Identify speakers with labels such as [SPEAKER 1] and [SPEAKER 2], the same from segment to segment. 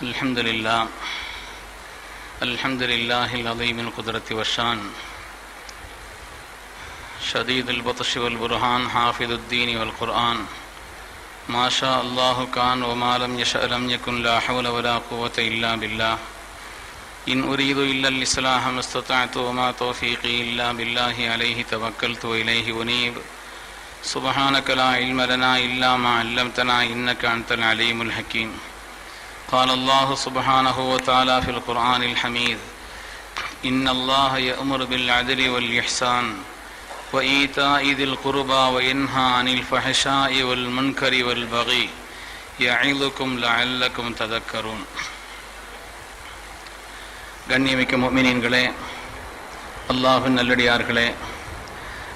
[SPEAKER 1] الحمد لله العظيم القدرة والشان شديد البطش والبرهان حافظ الدين والقرآن ما شاء الله كان وما لم يشأ لم يكن لا حول ولا قوة إلا بالله إن أريد إلا الإصلاح ما استطعت وما توفيقي إلا بالله عليه توكلت وإليه أنيب سبحانك لا علم لنا إلا ما علمتنا إنك أنت العليم الحكيم قال الله سبحانه وتعالى في القرآن الحميد إن الله يأمر بالعدل والإحسان وإيتاء ذي القربى وينهى عن الفحشاء والمنكر والبغي يعظكم لعلكم تذكرون. கண்ணியமிக்க முஃமினீன்களே, அல்லாஹ்வின் நல்லடியார்களே,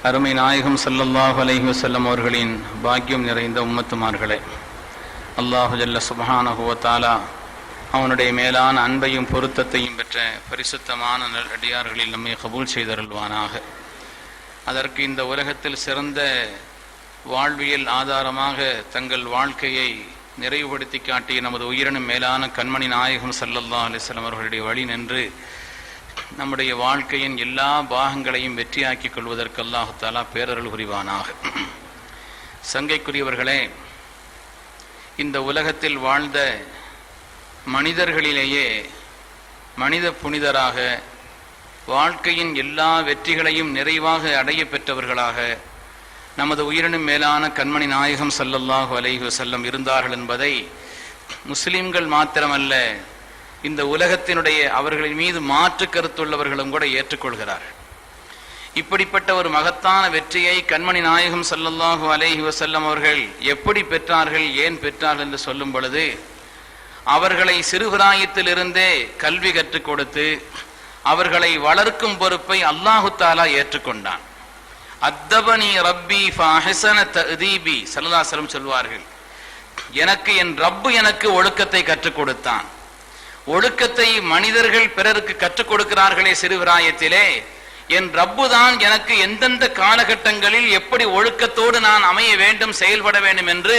[SPEAKER 1] அருமை நாயகம் ஸல்லல்லாஹு அலைஹி வஸல்லம் அவர்களின் பாக்கியம் நிறைந்த உம்மத்துமார்களே, அல்லாஹு ஜல்ல சுப்ஹானஹு வ தஆலா அவனுடைய மேலான அன்பையும் பொருத்தத்தையும் பெற்ற பரிசுத்தமான நல்லடியார்களில் நம்மை கபூல் செய்தருள்வானாக. அதற்கு இந்த உலகத்தில் சிறந்த வாழ்வியல் ஆதாரமாக தங்கள் வாழ்க்கையை நிறைவுபடுத்தி காட்டிய நமது உயிரினும் மேலான கண்மணி நாயகம் ஸல்லல்லாஹு அலைஹி வஸல்லம் அவர்களுடைய வழி நின்று நம்முடைய வாழ்க்கையின் எல்லா பாகங்களையும் வெற்றியாக்கிக் கொள்வதற்கு அல்லாஹு தஆலா பேரருள் புரிவானாக. சங்கைக்குரியவர்களே, இந்த உலகத்தில் வாழ்ந்த மனிதர்களிலேயே மனித புனிதராக வாழ்க்கையின் எல்லா வெற்றிகளையும் நிறைவாக அடைய பெற்றவர்களாக நமது உயிரினும் மேலான கண்மணி நாயகம் ஸல்லல்லாஹு அலைஹி வஸல்லம் இருந்தார்கள் என்பதை முஸ்லிம்கள் மாத்திரமல்ல, இந்த உலகத்தினுடைய அவர்களின் மீது மாற்று கருத்துள்ளவர்களும் கூட ஏற்றுக்கொள்கிறார்கள். இப்படிப்பட்ட ஒரு மகத்தான வெற்றியை கண்மணி நாயகம் ஸல்லல்லாஹு அலைஹி வஸல்லம் அவர்கள் எப்படி பெற்றார்கள், ஏன் பெற்றார்கள் என்று சொல்லும் பொழுது, அவர்களை சிறுபிராயத்திலிருந்தே கல்வி கற்றுக் கொடுத்து அவர்களை வளர்க்கும் பொறுப்பை அல்லாஹு தஆலா ஏற்றுக்கொண்டான். அத்தபனி ரப்பி ஃபஅஹ்ஸன தஅதீபி ஸல்லல்லாஹு அலைஹி வஸல்லம் சொல்வார்கள், எனக்கு என் ரப்பு எனக்கு ஒழுக்கத்தை கற்றுக் கொடுத்தான். ஒழுக்கத்தை மனிதர்கள் பிறருக்கு கற்றுக் கொடுக்கிறார்களே சிறுபிராயத்திலே, என் ரப்பு தான் எனக்கு எந்தெந்த காலகட்டங்களில் எப்படி ஒழுக்கத்தோடு நான் அமைய வேண்டும், செயல்பட வேண்டும் என்று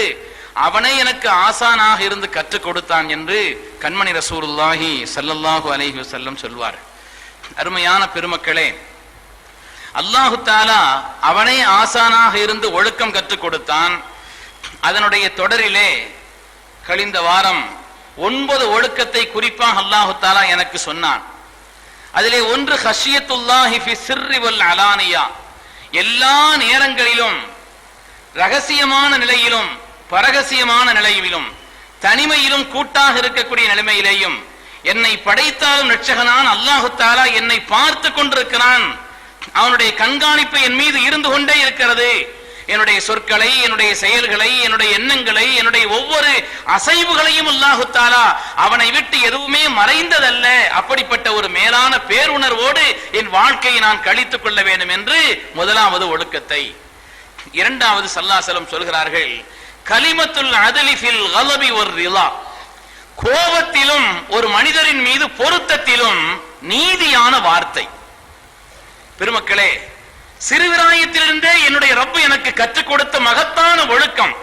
[SPEAKER 1] அவனே எனக்கு ஆசானாக இருந்து கற்றுக் கொடுத்தான் என்று கண்மணி ரசூலுல்லாஹி ஸல்லல்லாஹு அலைஹி வஸல்லம் சொல்வார். அருமையான பெருமக்களே, அல்லாஹு தஆலா அவனே ஆசானாக இருந்து ஒழுக்கம் கற்றுக் கொடுத்தான். அதனுடைய தொடரிலே கழிந்த வாரம் 9 ஒழுக்கத்தை குறிப்பாக அல்லாஹு தஆலா எனக்கு சொன்னான். அதிலே ஒன்று ஹஷியத்துல்லாஹி ஃபி சிர்ரி வல் அலானியா, எல்லா நேரங்களிலும் ரகசியமான நிலையிலும் பரகசியமான நிலையிலும் தனிமையிலும் கூட்டாக இருக்கக்கூடிய நிலைமையிலேயும் என்னை படைத்தாலும் ரட்சகனான் அல்லாஹு தஆலா என்னை பார்த்து கொண்டிருக்கிறான். அவனுடைய கண்காணிப்பு என் மீது இருந்து கொண்டே இருக்கிறது. என்னுடைய சொற்களை, என்னுடைய செயல்களை, என்னுடைய எண்ணங்களை, என்னுடைய ஒவ்வொரு அசைவுகளையும் அல்லாஹு தஆலா அவனை விட்டு எதுவுமே மறைந்ததல்ல. அப்படிப்பட்ட ஒரு மேலான பேருணர்வோடு என் வாழ்க்கையை நான் கழித்துக் கொள்ள வேண்டும் என்று முதலாவது ஒழுக்கத்தை. இரண்டாவது ஸல்லல்லாஹு அலைஹி வஸல்லம் சொல்கிறார்கள், கலிமத்துல் அத்லி ஃபில் கலபி வர் ரிலா, கோபத்திலும் ஒரு மனிதரின் மீது பொருத்தத்திலும் நீதியான வார்த்தை. பெருமக்களே, சிறுவிராயத்திலிருந்தே என்னுடைய ரப்பு எனக்கு கற்றுக் கொடுத்த மகத்தான ஒழுக்கம்.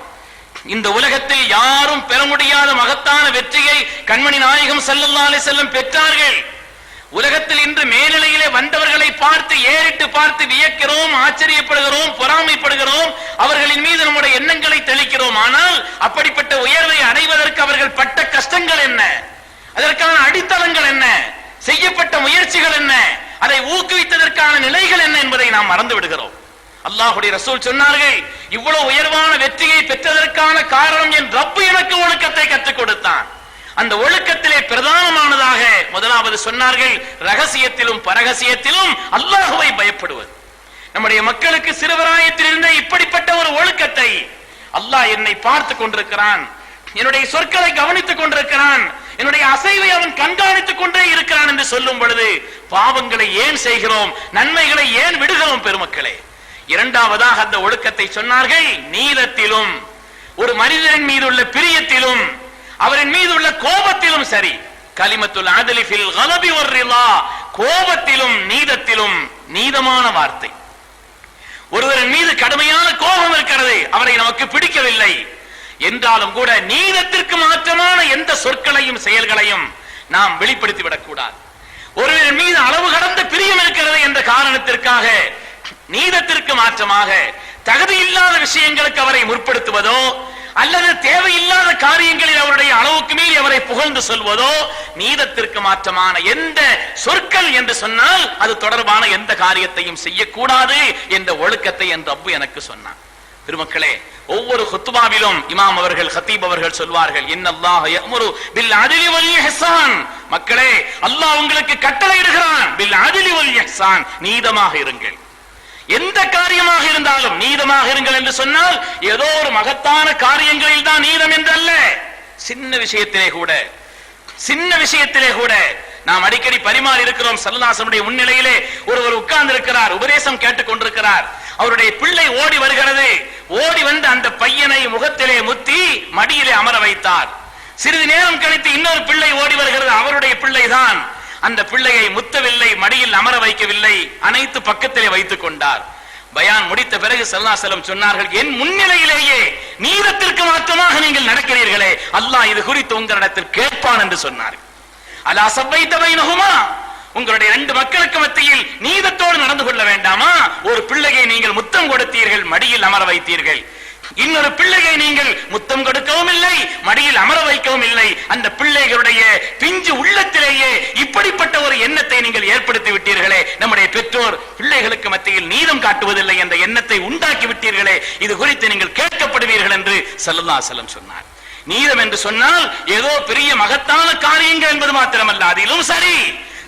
[SPEAKER 1] இந்த உலகத்தில் யாரும் பெற முடியாத மகத்தான வெற்றியை கண்மணி நாயகம் ஸல்லல்லாஹு அலைஹி வஸல்லம் பெற்றார்கள். உலகத்தில் இன்று மேல்நிலையிலே வந்தவர்களை பார்த்து ஏறிட்டு பார்த்து வியக்கிறோம், ஆச்சரியப்படுகிறோம், பொறாமைப்படுகிறோம், அவர்களின் மீது நம்முடைய எண்ணங்களை தெளிக்கிறோம். ஆனால் அப்படிப்பட்ட உயர்வை அடைவதற்கு அவர்கள் பட்ட கஷ்டங்கள் என்ன, அதற்கான அடித்தளங்கள் என்ன, செய்யப்பட்ட முயற்சிகள் என்ன, அதை ஊக்குவித்ததற்கான நிலைகள் என்ன என்பதை நாம் மறந்து விடுகிறோம். அல்லாஹ்வுடைய ரசூல் சொன்னார்கள், இவ்வளவு உயர்வான வெற்றியை பெற்றதற்கான காரணம் என் ரப்பு எனக்கு ஒழுக்கத்தை கற்றுக் கொடுத்தான். அந்த ஒழுக்கத்திலே பிரதானமானதாக முதலாவது சொன்னார்கள், ரகசியத்திலும் பரகசியத்திலும் அல்லாஹ்வை பயப்படுவது. நம்முடைய மக்களுக்கு சிறுபிராயத்தில் இருந்த இப்படிப்பட்ட ஒரு ஒழுக்கத்தை, அல்லாஹ் என்னை பார்த்து கொண்டிருக்கிறான், என்னுடைய சொற்களை கவனித்துக் கொண்டிருக்கிறான், என்னுடைய அசைவை அவன் கண்காணித்துக் கொண்டே இருக்கிறான் என்று சொல்லும் பொழுது பாவங்களை ஏன் செய்கிறோம், நன்மைகளை ஏன் விடுகிறோம்? பெருமக்களே, இரண்டாவதாக அந்த ஒழுக்கத்தை சொன்னார்கள், நீதத்திலும் ஒரு மனிதரின் மீது உள்ள பிரியத்திலும் அவரின் மீது உள்ள கோபத்திலும் சரி. கலிமத்துல் அத்லி ஃபில் கலபி வர் ரிலா, கோபத்திலும் நீதத்திலும் நீதமான வார்த்தை. ஒருவரின் மீது கடுமையான கோபம் இருக்கிறது, அவரை நமக்கு பிடிக்கவில்லை,
[SPEAKER 2] என்றாலும் கூட நீதத்திற்கு மாற்றமான எந்த சொற்களையும் செயல்களையும் நாம் வெளிப்படுத்தி விடக்கூடாது. ஒருவர் மீது அளவு கடந்த பிரியம் இருக்கிறது என்ற காரணத்திற்காக நீதத்திற்கு மாற்றமாக தகுதி இல்லாத விஷயங்களுக்கு அவரை முற்படுத்துவதோ அல்லது தேவையில்லாத காரியங்களில் அவருடைய அளவுக்கு மீறி அவரை புகழ்ந்து சொல்வதோ நீதத்திற்கு மாற்றமான எந்த சொற்கள் என்று சொன்னால் அது தொடர்பான எந்த காரியத்தையும் செய்யக்கூடாது என்ற ஒழுக்கத்தை என் ரப்பு எனக்கு சொன்னான். பெருமக்களே, ஒவ்வொரு குத்துபாவிலும் இமாம் அவர்கள், ஹத்தீப் அவர்கள் சொல்வார்கள், இன்னல்லாஹ யஅமுரு பில் அத்லி வல் இஹ்சான். மக்களே, அல்லாஹ் உங்களுக்கு கட்டளையிடுகிறான் பில் அத்லி வல் இஹ்சான், நீதமாக இருங்கள். எந்த காரியமாக இருந்தாலும் நீதமாக இருங்கள் என்று சொன்னால் ஏதோ ஒரு மகத்தான காரியங்களில் தான் நீதம் என்று அல்ல. சின்ன விஷயத்திலே கூட நாம் அடிக்கடி பரிமாறி இருக்கிறோம். ஸல்லல்லாஹு அலைஹி வஸல்லம் முன்னிலையிலே ஒருவர் உட்கார்ந்து இருக்கிறார், உபதேசம் கேட்டுக் கொண்டிருக்கிறார். அவருடைய பிள்ளை ஓடி வருகிறது. ஓடி வந்து அந்த பையனை முகத்திலே முத்தி மடியிலே அமர வைத்தார். சிறிது நேரம் கழித்து இன்னொரு பிள்ளை ஓடி வருகிறது, அவருடைய பிள்ளைதான். அந்த பிள்ளையை முத்தவில்லை, மடியில் அமர வைக்கவில்லை, அனைத்து பக்கத்திலே வைத்துக் கொண்டார். பயான் முடித்த பிறகு ஸல்லல்லாஹு அலைஹி வஸல்லம் சொன்னார்கள், என் முன்னிலையிலேயே நீதத்திற்கு மாற்றமாக நீங்கள் நடக்கிறீர்களே, அல்லாஹ் இது குறித்து உங்களிடத்தில் கேட்பான் என்று சொன்னார். அலா ஸவைத பைனஹுமா, உங்களுடைய ரெண்டு மக்களுக்கு மத்தியில் நீதத்தோடு நடந்து கொள்ள வேண்டாமா? ஒரு பிள்ளையை நீங்கள் முத்தம் கொடுத்தீர்கள், மடியில் அமர வைத்தீர்கள். இன்னொரு பிள்ளையை நீங்கள் முத்தம் கொடுக்கவும் இல்லை, மடியில் அமர வைக்கவும் இல்லை. அந்த பிள்ளைகளுடைய பிஞ்சு உள்ளத்திலேயே இப்படிப்பட்ட ஒரு எண்ணத்தை நீங்கள் ஏற்படுத்தி விட்டீர்களே. நம்முடைய பெற்றோர் பிள்ளைகளுக்கு மத்தியில் நீதம் காட்டுவதில்லை என்ற எண்ணத்தை உண்டாக்கி விட்டீர்களே, இது குறித்து நீங்கள் கேட்கப்படுவீர்கள் என்று ஸல்லல்லாஹு அலைஹி வஸல்லம் சொன்னார். நீதம் என்று சொன்னால் ஏதோ பெரிய மகத்தான காரியங்கள் என்பது மாத்திரமல்ல, அதிலும் சரி,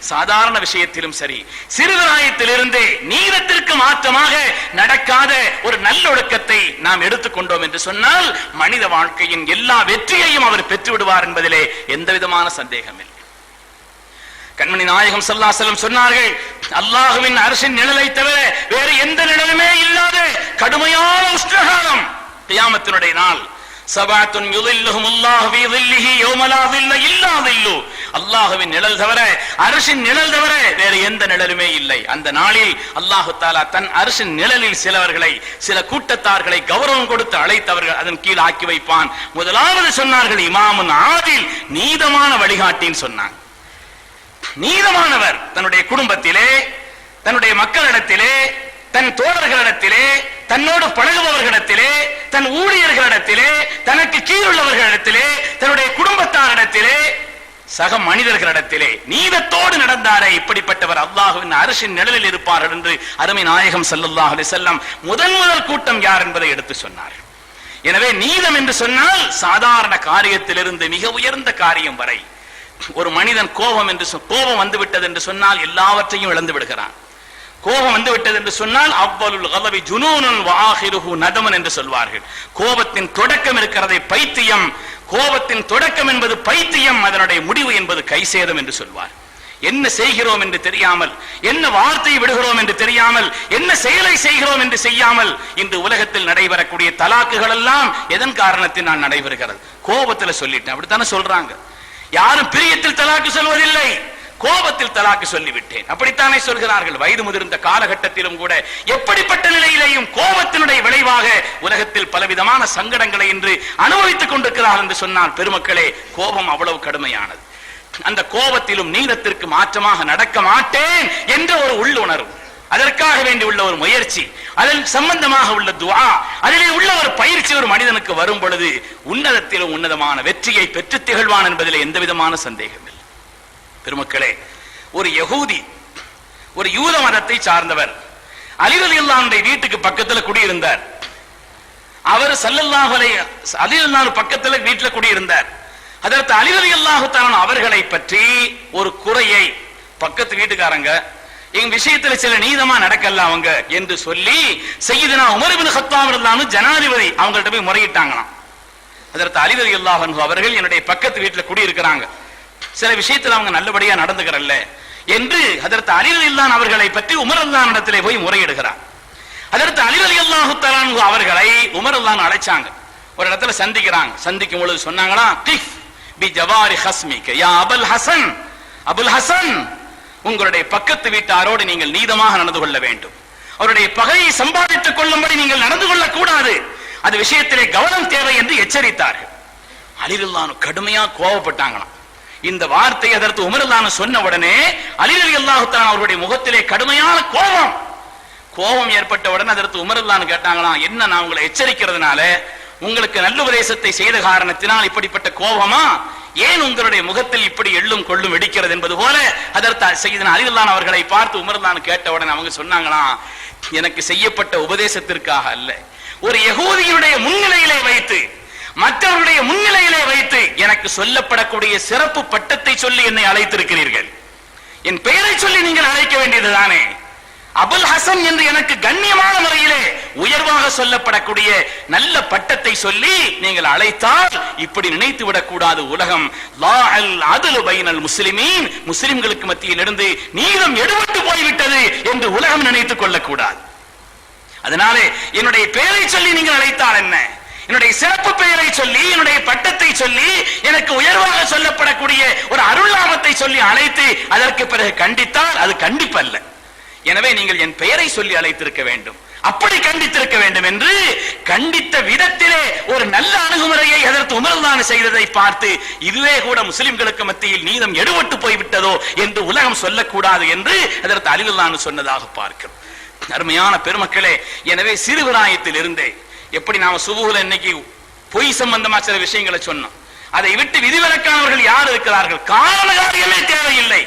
[SPEAKER 2] சாதாரண விஷயத்திலும் சரி, சிறுபிராயத்திலிருந்து நீதத்திற்கு மாற்றமாக நடக்காத ஒரு நல்லொழுக்கத்தை நாம் எடுத்துக்கொண்டோம் என்று சொன்னால் மனித வாழ்க்கையின் எல்லா வெற்றியையும் அவர் பெற்று விடுவார் என்பதிலே எந்த விதமான சந்தேகம் இல்லை. கண்மணி நாயகம் ஸல்லல்லாஹு அலைஹி வஸல்லம் சொன்னார்கள், அல்லாஹ்வின் அர்ஷின் நிழலை தவிர வேறு எந்த நிழலுமே இல்லாத கடுமையான உஷ்ணகாலம் கியாமத்தினுடைய நாள். சபஅத்துன் யுதில்லுஹுமுல்லாஹு ஃபீ ظில்லிஹி யௌம லா ظில்ல இல்லா ظில்லு. அல்லாஹ்வின் நிழல் தவிர, அர்ஷின் நிழல் தவிர வேறு எந்த நிழலுமே இல்லை. அந்த நாளில் அல்லாஹ் தஆலா தன் அர்ஷின் நிழலில் சிலவர்களை, சில கூட்டத்தார்களை கௌரவம் கொடுத்து அழைத்தவர்கள் அதன் கீழ் ஆக்கி வைப்பான். முதலாவது சொன்னார்கள் இமாமுன் ஆதில், நீதமான வழிகாட்டின்னு சொன்னாங்க. நீதமானவர் தன்னுடைய குடும்பத்திலே, தன்னுடைய மக்களிடத்திலே, தன் தோழர்களிடத்திலே, தன்னோடு பழகுபவர்களிடத்திலே, தன் ஊழியர்களிடத்திலே, தனக்கு கீழுள்ளவர்களிடத்திலே, தன்னுடைய குடும்பத்தாரிடத்திலே, சக மனிதர்களிடத்திலே நீதத்தோடு நடந்தாரே, இப்படிப்பட்டவர் அல்லாஹ்வின் அர்ஷின் நிழலில் இருப்பார்கள் என்று அருமை நாயகம் ஸல்லல்லாஹு அலைஹி வஸல்லம் முதல் கூட்டம் யார் என்பதை எடுத்து சொன்னார். எனவே நீதம் என்று சொன்னால் சாதாரண காரியத்திலிருந்து மிக உயர்ந்த காரியம் வரை. ஒரு மனிதன் கோபம் வந்துவிட்டது என்று சொன்னால் எல்லாவற்றையும் இழந்து விடுகிறான். கோபம் வந்து விட்டது என்று சொன்னால் அவ்வலுல் கலவி ஜுனூனுன் வ ஆகிருஹு நதமன் என்று சொல்வார்கள். கோபத்தின் தொடக்கம் இருக்கிறதை பைத்தியம், கோபத்தின் தொடக்கம் என்பது பைத்தியம், அதனுடைய முடிவு என்பது கைசேதம் என்று சொல்வார். என்ன செய்கிறோம் என்று தெரியாமல், என்ன வார்த்தை விடுகிறோம் என்று தெரியாமல், என்ன செயலை செய்கிறோம் என்று செய்யாமல் இன்று உலகத்தில் நடைபெறக்கூடிய தலாக்குகள் எல்லாம் எதன் காரணத்தினால் நடைபெறுகிறது? கோபத்தில் சொல்லிட்டேன், அப்படித்தானே சொல்றாங்க. யாரும் பிரியத்தில் தலாக்கு சொல்வதில்லை, கோபத்தில் தலாக்கு சொல்லிவிட்டேன், அப்படித்தானே சொல்கிறார்கள். வயது முதிர்ந்த காலகட்டத்திலும் கூட எப்படிப்பட்ட நிலையிலேயும் கோபத்தினுடைய விளைவாக உலகத்தில் பலவிதமான சங்கடங்களை இன்று அனுபவித்துக் கொண்டிருக்கிறார்கள் என்று சொன்னால் பெருமக்களே, கோபம் அவ்வளவு கடுமையானது. அந்த கோபத்திலும் நீதத்திற்கு மாற்றமாக நடக்க மாட்டேன் என்ற ஒரு உள்ளுணர்வு, அதற்காக வேண்டி உள்ள ஒரு முயற்சி, அதில் சம்பந்தமாக உள்ள துஆ, அதிலே உள்ள ஒரு பயிற்சி ஒரு மனிதனுக்கு வரும் பொழுது உன்னதத்திலும் உன்னதமான வெற்றியை பெற்று திகழ்வான் என்பதிலே எந்த விதமான சந்தேகம் இல்லை. பெருமக்களே, ஒரு யகூதி, ஒரு யூத மதத்தை சார்ந்தவர் அலி ரலியல்லாஹு அன்ஹு வீட்டுக்கு பக்கத்துல குடியிருந்தார். அவர் ஸல்லல்லாஹு அலைஹி அலி ரலியல்லாஹு பக்கத்துல வீட்டுல குடியிருந்தார். அதற்கு அலி ரலியல்லாஹு தஆலா அவர்களை பற்றி ஒரு குறையை பக்கத்து வீட்டுக்காரங்க எங்க விஷயத்துல சில நீதமா நடக்கல அவங்க என்று சொல்லி சய்யிதுனா உமர் இப்னு கத்தாப் ரலியல்லாஹு அன்ஹு ஜனாதிபதி அவங்கள்ட்ட போய் முறையிட்டாங்களாம். அதற்கு அலி ரலியல்லாஹு அன்ஹு அவர்கள் என்னுடைய பக்கத்து வீட்டுல குடியிருக்கிறாங்க, சில விஷயத்தில் அவங்க நல்லபடியா நடந்துக்கிறல்ல என்று ஹஜ்ரத் அலி ரலியல்லாஹு அன்ஹு அவர்களை பற்றி உமர் ரலியல்லாஹு அன்ஹு இடத்திலே போய் முறையிடுகிறார். ஹஜ்ரத் அலி ரலியல்லாஹு தஆலா அன்ஹு அவர்களை உமர் ரலியல்லாஹு அன்ஹு அழைச்சாங்க. ஒரு இடத்துல சந்திக்கிறாங்க. சந்திக்கும் பொழுது சொன்னாங்களா, கிஃப் பி ஜவாரி ஹஸ்மிக யா அபுல் ஹசன், அபுல் ஹசன், உங்களுடைய பக்கத்து வீட்டாரோடு நீங்கள் நீதமாக நடந்து கொள்ள வேண்டும். அவருடைய பகையை சம்பாதித்துக் கொள்ளும்படி நீங்கள் நடந்து கொள்ளக்கூடாது. அது விஷயத்திலே கவனம் தேவை என்று எச்சரித்தார்கள். அலி ரலியல்லாஹு அன்ஹு கடுமையா கோபப்பட்டாங்களாம். இந்த வார்த்தை அதற்கு உமர் ரலியல்லாஹு அன்ஹு சொன்ன உடனே அலி ரலியல்லாஹு தஆலா அவருடைய முகத்திலே கடுமையான கோபம் ஏற்பட்ட உடனே அதற்கு உமர் ரலியல்லாஹு அன்ஹு கேட்டாங்களாம், என்ன நான் உங்களை எச்சரிக்கிறதுனால, உங்களுக்கு நல்ல உபதேசத்தை செய்த காரணத்தினால் இப்படிப்பட்ட கோபமா, ஏன் உங்களுடைய முகத்தில் இப்படி எள்ளும் கொள்ளும் வெடிக்கிறது என்பது போல அதற்கு சையதுனா அலி ரலியல்லாஹு அன்ஹு அவர்களை பார்த்து உமர் ரலியல்லாஹு அன்ஹு கேட்ட உடனே அவங்க சொன்னாங்களாம், எனக்கு செய்யப்பட்ட உபதேசத்திற்காக அல்ல, ஒரு யகூதியுடைய முன்னிலையிலே வைத்து, மற்றவருடைய முன்னிலையிலே வைத்து எனக்கு சொல்லப்படக்கூடிய சிறப்பு பட்டத்தை சொல்லி என்னை அழைத்திருக்கிறீர்கள். என் பெயரை சொல்லி நீங்கள் அழைக்க வேண்டியதுதானே. அபுல் ஹசன் என்று எனக்கு கண்ணியமான முறையிலே உயர்வாக சொல்லப்படக்கூடிய நல்ல பட்டத்தை சொல்லி நீங்கள் அழைத்தால் இப்படி நினைத்து விடக்கூடாது. உலகம் லா அல் அதுல் பைனல் முஸ்லிமீன், முஸ்லிம்களுக்கு மத்தியில் இருந்து நீதம் எடுபட்டு போய்விட்டது என்று உலகம் நினைத்துக் கொள்ளக்கூடாது. அதனாலே என்னுடைய பெயரை சொல்லி நீங்கள் அழைத்தால் என்ன, என்னுடைய சிறப்பு பெயரை சொல்லி, என்னுடைய பட்டத்தை சொல்லி, எனக்கு உயர்வாக சொல்லப்படக்கூடிய ஒரு அருள்நாமத்தை சொல்லி அழைத்து அதற்கு பிறகு கண்டித்தால் அது கண்டிப்பல்ல. எனவே நீங்கள் என் பெயரை சொல்லி அழைத்திருக்க வேண்டும், அப்படி கண்டித்திருக்க வேண்டும் என்று கண்டித்த விதத்திலே ஒரு நல்ல அணுகுமுறையை அதற்கு உமர் ரலியல்லாஹு அன்ஹு செய்ததை பார்த்து இதுவே கூட முஸ்லிம்களுக்கு மத்தியில் நீதம் எடுபட்டு போய்விட்டதோ என்று உலகம் சொல்லக்கூடாது என்று அதற்கு அலி ரலியல்லாஹு அன்ஹு சொன்னதாக பார்க்கிறோம். அருமையான பெருமக்களே, எனவே சிறுபிராயத்தில் இருந்தே எப்படி நாம சுபுகுல இன்னைக்கு பொய் சம்பந்தமா சில விஷயங்களை சொன்னோம், அதை விட்டு விதிவிலக்கானவர்கள் யார் இருக்கிறார்கள்? காரண காரியமே தேவையில்லை.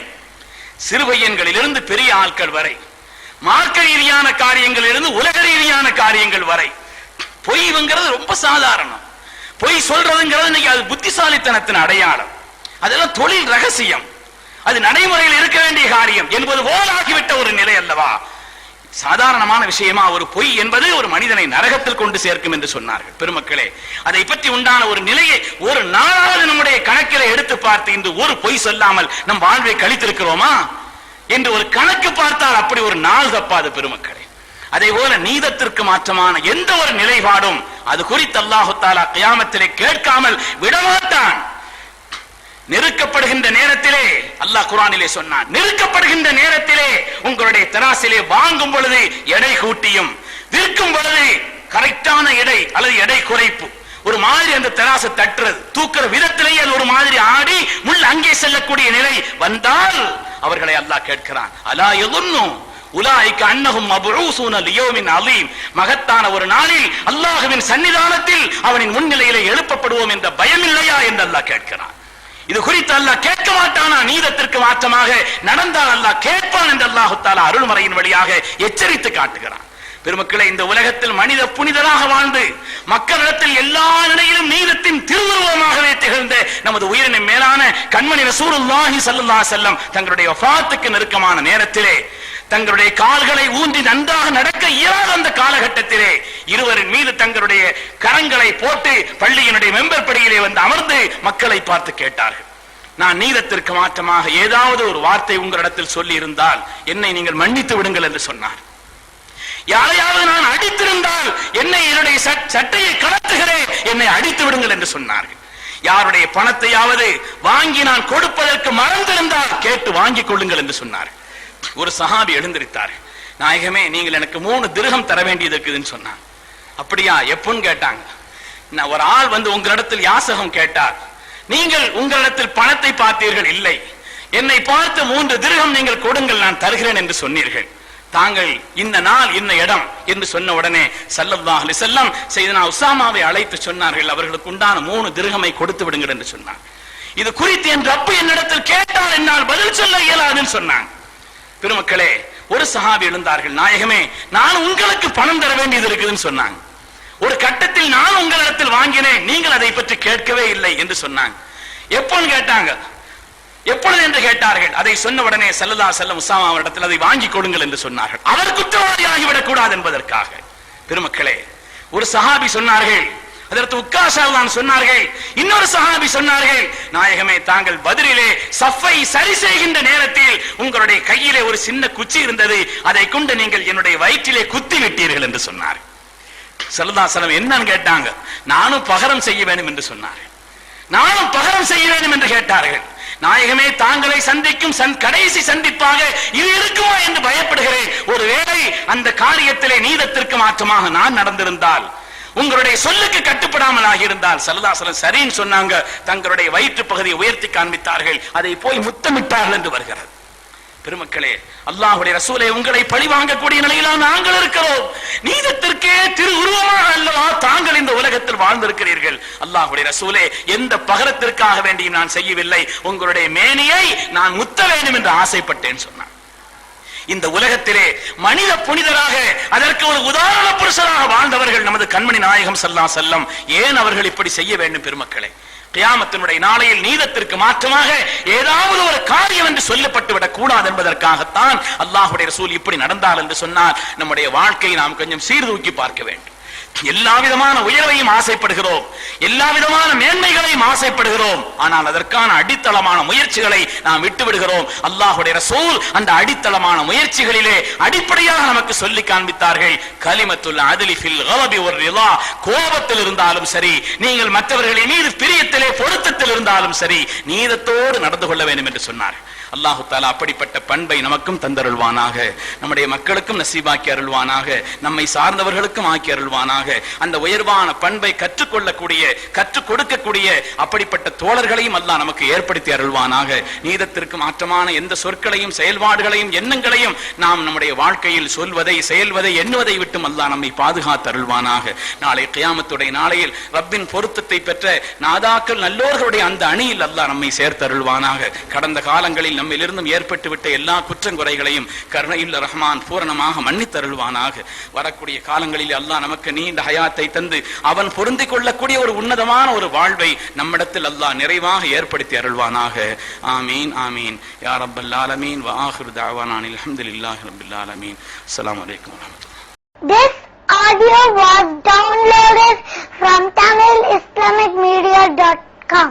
[SPEAKER 2] சிறு பையன்களிலிருந்து பெரிய ஆட்கள் வரை, மார்க்க ரீதியான காரியங்களிலிருந்து உலக ரீதியான காரியங்கள் வரை பொய்ங்கிறது ரொம்ப சாதாரணம். பொய் சொல்றதுங்கிறது இன்னைக்கு அது புத்திசாலித்தனத்தின் அடையாளம், அதெல்லாம் தொழில் ரகசியம், அது நடைமுறையில் இருக்க வேண்டிய காரியம் என்பது போலாகிவிட்ட ஒரு நிலை அல்லவா. சாதாரணமான விஷயமா ஒரு பொய் என்பது ஒரு மனிதனை நரகத்தில் கொண்டு சேர்க்கும் என்று சொன்னார்கள் பெருமக்களே. அதை பற்றி உண்டான ஒரு நிலையை ஒரு நாளாவது நம்முடைய கணக்கில் எடுத்து பார்த்து இன்று ஒரு பொய் சொல்லாமல் நம் வாழ்வை கழித்திருக்கிறோமா என்று ஒரு கணக்கு பார்த்தால் அப்படி ஒரு நாள் தப்பாது பெருமக்களே. அதே போல நீதத்திற்கு மாற்றமான எந்த ஒரு நிலைப்பாடும் அது குறித்து அல்லாஹு தஆலா கியாமத்திலே கேட்காமல் விடமாட்டான். நெருக்கப்படுகின்ற நேரத்திலே அல்லாஹ் குர்ஆனிலே சொன்னான், நெருக்கப்படுகின்ற நேரத்திலே உங்களுடைய தராசிலே வாங்கும் பொழுது எடை கூட்டியும், விற்கும் பொழுது கரெக்டான எடை அல்லது எடை குறைப்பு, ஒரு மாதிரி அந்த தராசு தட்டுறது தூக்குற விதத்திலேயே அது ஒரு மாதிரி ஆடி முள் அங்கே செல்லக்கூடிய நிலை வந்தால் அவர்களை அல்லாஹ் கேட்கிறான், அலா யதுன்னு உலாயிக அன்னஹும் மப்ஊஸூன லியௌமின் அலீம், மகத்தான ஒரு நாளில் அல்லாஹ்வின் சன்னிதானத்தில் அவனின் முன்னிலையிலே எழுப்பப்படுவோம் என்ற பயம் இல்லையா என்று அல்லாஹ் கேட்கிறான். இது குறித்து அல்லாஹ் கேட்க மாட்டானா? நீதத்திற்கு மாற்றமாக நடந்தால் அல்லாஹ் கேட்பான் என்று அல்லாஹ் தஆலா அருள்மறையின் வழியாக எச்சரித்து காட்டுகிறான். பெருமக்களை, இந்த உலகத்தில் மனித புனிதராக வாழ்ந்து மக்களிடத்தில் எல்லா நிலையிலும் நீதத்தின் திருவுருவமாகவே திகழ்ந்த நமது உயிரினும் மேலான கண்மணி ரசூலுல்லாஹி ஸல்லல்லாஹு அலைஹி வஸல்லம் தங்களுடைய வஃபாத்துக்கு நெருக்கமான நேரத்திலே தங்களுடைய கால்களை ஊன்றி நன்றாக நடக்க இயலாத அந்த காலகட்டத்திலே இருவரின் மீது தங்களுடைய கரங்களை போட்டு பள்ளியினுடைய மெம்பர் படியிலே வந்து அமர்ந்து மக்களை பார்த்து கேட்டார்கள், நான் நீதத்திற்கு மாற்றமாக ஏதாவது ஒரு வார்த்தை உங்களிடத்தில் சொல்லி இருந்தால் என்னை நீங்கள் மன்னித்து விடுங்கள் என்று சொன்னார். யாரையாவது நான் அடித்திருந்தால் என்னுடைய சட்டையை கலத்துகிறேன், என்னை அடித்து விடுங்கள் என்று சொன்னார்கள். யாருடைய பணத்தையாவது வாங்கி நான் கொடுப்பதற்கு மறந்திருந்தால் கேட்டு வாங்கிக் கொள்ளுங்கள் என்று சொன்னார்கள். ஒரு சஹாபி எழுந்திருத்தார், நாயகமே நீங்கள் எனக்கு 3 திர்ஹம் தர வேண்டியது இருக்குதுன்னு சொன்னாங்க. அப்படியா, எப்போன்னு கேட்டாங்க. ஒரு ஆள் வந்து உங்களிடத்தில் யாசகம் கேட்டார், நீங்கள் உங்களிடத்தில் பணத்தை பார்த்தீர்கள், இல்லை, என்னை பார்த்து 3 திர்ஹம் நீங்கள் கொடுங்கள், நான் தருகிறேன் என்று சொன்னீர்கள். தாங்கள் இந்த நாள் இந்த இடம் என்று சொன்ன உடனே ஸல்லல்லாஹு அலைஹி வஸல்லம் சையதுனா உஸாமாவை அழைத்து சொன்னார்கள், அவர்களுக்கு உண்டான 3 திர்ஹமை கொடுத்து விடுங்கள் என்று சொன்னார். இது குறித்து என் ரப்பு என்னிடத்தில் கேட்டால் என்னால் பதில் சொல்ல இயலாதுன்னு சொன்னாங்க. பெருமக்களே, ஒரு சஹாபி எழுந்தார்கள், நாயகமே நான் உங்களுக்கு பணம் தர வேண்டியது இருக்குதுன்னு சொன்னாங்க. ஒரு கட்டத்தில் நான் உங்களிடத்தில் வாங்கினேன், நீங்கள் அதை பற்றி கேட்கவே இல்லை என்று சொன்னாங்க. எப்போன்னு கேட்டாங்க. எப்பொழுது என்று கேட்டார்கள். அதை சொன்ன உடனே ஸல்லல்லாஹு அலைஹி வஸல்லம் உஸாமா அவரிடத்தில் அதை வாங்கிக் கொடுங்கள் என்று சொன்னார்கள், அவர் குற்றவாளி ஆகிவிடக் கூடாது என்பதற்காக. பெருமக்களே, ஒரு சஹாபி சொன்னார்கள், அதற்கு உக்காஷாதான் சொன்னார்கள். இன்னொரு சஹாபி சொன்னார்கள், நாயகமே தாங்கள் பத்ரிலே சஃபை சரி செய்கின்ற நேரத்தில் உங்களுடைய கையிலே ஒரு சின்ன குச்சி இருந்தது, அதை கொண்டு நீங்கள் என்னுடைய வயிற்றிலே குத்தி விட்டீர்கள் என்று சொன்னார். ஸல்லல்லாஹு அலைஹி வஸல்லம் என்னன்னு கேட்டாங்க. நானும் பகரம் செய்ய வேண்டும் என்று சொன்னார்கள். நானும் பகரம் செய்ய வேண்டும் என்று கேட்டார்கள். நாயகமே தாங்களை சந்திக்கும் கடைசி சந்திப்பாக இது இருக்குமா என்று பயப்படுகிறேன். ஒருவேளை அந்த காரியத்திலே நீதத்திற்கு மாற்றமாக நான் நடந்திருந்தால், உங்களுடைய சொல்லுக்கு கட்டுப்படாமல் ஆகியிருந்தால் ஸல்லல்லாஹு அலைஹி வஸல்லம் சரின்னு சொன்னாங்க, தங்களுடைய வயிற்று பகுதியை உயர்த்தி காண்பித்தார்கள், அதை போய் முத்தமிட்டார்கள் என்று வருகிறது. பெருமக்களே, அல்லாஹ்வுடைய ரசூலை உங்களை பழி வாங்கக்கூடிய நிலையில நாங்கள் இருக்கிறோம். நீதத்திற்கே திரு உருவமாக அல்லவா தாங்கள் இந்த உலகத்தில் வாழ்ந்திருக்கிறீர்கள். அல்லாஹ்வுடைய ரசூலே, எந்த பகரத்திற்காக வேண்டியும் நான் செய்யவில்லை, உங்களுடைய மேனியை நான் முத்த வேண்டும் என்று ஆசைப்பட்டேன் சொன்னார். இந்த உலகத்திலே மனித புனிதராக, அதற்கு ஒரு உதாரண புருஷராக வாழ்ந்தவர்கள் நமது கண்மணி நாயகம் ஸல்லல்லாஹு அலைஹி வஸல்லம். ஏன் அவர்கள் இப்படி செய்ய வேண்டும் பெருமக்களே? கியாமத்தினுடைய நாளையில் நீதத்திற்கு மாற்றமாக ஏதாவது ஒரு காரியம் என்று சொல்லப்பட்டு விடக் கூடாது என்பதற்காகத்தான் அல்லாஹ்வுடைய ரசூல் இப்படி நடந்தார் என்று சொன்னார். நம்முடைய வாழ்க்கையை நாம் கொஞ்சம் சீர்தூக்கி பார்க்க வேண்டும். எல்லா விதமான உயர்வையும் ஆசைப்படுகிறோம், எல்லா விதமான மேன்மைகளையும் ஆசைப்படுகிறோம், ஆனால் அதற்கான அடித்தளமான முயற்சிகளை நாம் விட்டுவிடுகிறோம். அல்லாஹ்வுடைய ரசூல் அந்த அடித்தளமான முயற்சிகளிலே அடிப்படையாக நமக்கு சொல்லி காண்பித்தார்கள். கலிமத்துல் அத்லி ஃபில் கலபி வர் ரிலா, கோபத்தில் இருந்தாலும் சரி, நீங்கள் மற்றவர்களின் மீது பிரியத்திலே பொருத்தத்தில் இருந்தாலும் சரி, நீதத்தோடு நடந்து கொள்ள வேண்டும் என்று சொன்னார். அல்லாஹு தஆலா அப்படிப்பட்ட பண்பை நமக்கும் தந்தருள்வானாக, நம்முடைய மக்களுக்கும் நசீபாக்கி அருள்வானாக, நம்மை சார்ந்தவர்களுக்கும் ஆக்கி அருள்வானாக. அந்த உயர்வான பண்பை கற்றுக்கொள்ளக்கூடிய, கற்றுக் கொடுக்கக்கூடிய அப்படிப்பட்ட தோழர்களையும் அல்லாஹ் நமக்கு ஏற்படுத்தி அருள்வானாக. நீதத்திற்கு மாற்றமான எந்த சொற்களையும் செயல்பாடுகளையும் எண்ணங்களையும் நாம் நம்முடைய வாழ்க்கையில் சொல்வதை, செயல்வதை, எண்ணுவதை விட்டும் அல்லாஹ் நம்மை பாதுகாத்து அருள்வானாக. நாளை கியாமத்துடைய நாளையில் ரப்பின் பொருத்தத்தை பெற்ற நாதாக்கள் நல்லோர்களுடைய அந்த அணியில் அல்லாஹ் நம்மை சேர்த்து அருள்வானாக. கடந்த காலங்களில் நம்மிலிருந்தும் ஏற்பட்டுவிட்ட எல்லா குற்றங்குறைகளையும் கருணையுள்ள ரஹ்மான் பூரணமாக மன்னித்தருள்வானாக. வரக்கூடிய காலங்களில் அல்லாஹ் நமக்கு நீண்ட ஹயாத்தை தந்து அவன் பொருந்திக் கொள்ளக்கூடிய ஒரு உன்னதமான ஒரு வாழ்வை நம்மிடத்தில் அல்லாஹ் நிறைவாக ஏற்படுத்தி அருள்வானாக. ஆமீன் ஆமீன் யா ரப்பல் ஆலமீன். வ ஆகிரு தஅவானா அல்ஹம்துலில்லாஹி ரப்பில் ஆலமீன். அஸ்ஸலாமு அலைக்கும் வ ரஹ்மத்துல்லாஹ்.
[SPEAKER 3] This audio was downloaded from tamilbayan.com.